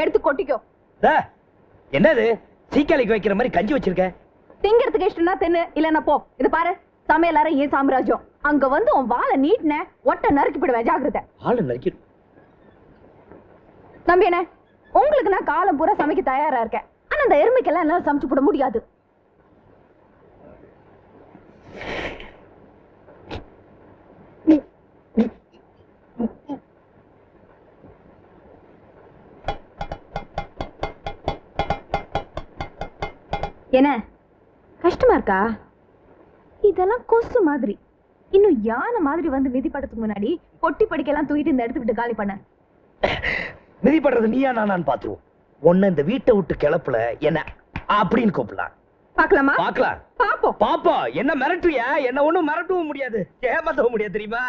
எடுத்து கொட்டிக்கோ. என்னது சீக்காளிக்கு வைக்கிற மாதிரி கஞ்சி வச்சிருக்க? திங்கிறதுக்கு இஷ்டம்னா தின்னு, இல்லன்னா போ. இது பாரு, சமையலார ஏன் சாம்ராஜ்யம். அங்க வந்து உன் வாழை நீட்டின ஒட்ட நறுக்கி போடுவேன், ஜாக்கிரதை. ஆளு நறுக்கி. தம்பி என்ன, உங்களுக்கு நான் காலம் பூரா சமைக்க தயாரா இருக்கேன். ஆனா அந்த எருமைக்கெல்லாம் என்னால சமைச்சு போட முடியாது. என்ன கஷ்டமா இருக்கா? இதெல்லாம் கொசு மாதிரி. இன்னும் யானை மாதிரி வந்து மிதிப்படத்துக்கு முன்னாடி பொட்டி படிக்கலாம் தூக்கிட்டு இந்த இடத்து விட்டு காலி பண்ண. மிதிப்படுறது நீயா நான் பாத்துருவோம். உன்ன இந்த வீட்டை விட்டு கிளப்புல என்ன அப்படின்னு கூப்பிடலாம். பாக்கலாமா? பாக்கலாம். பாப்போம். பாப்பா என்ன மிரட்டுறியா? என்ன ஒண்ணும் மிரட்டவும் முடியாது, ஏமாத்தவும் முடியாது தெரியுமா?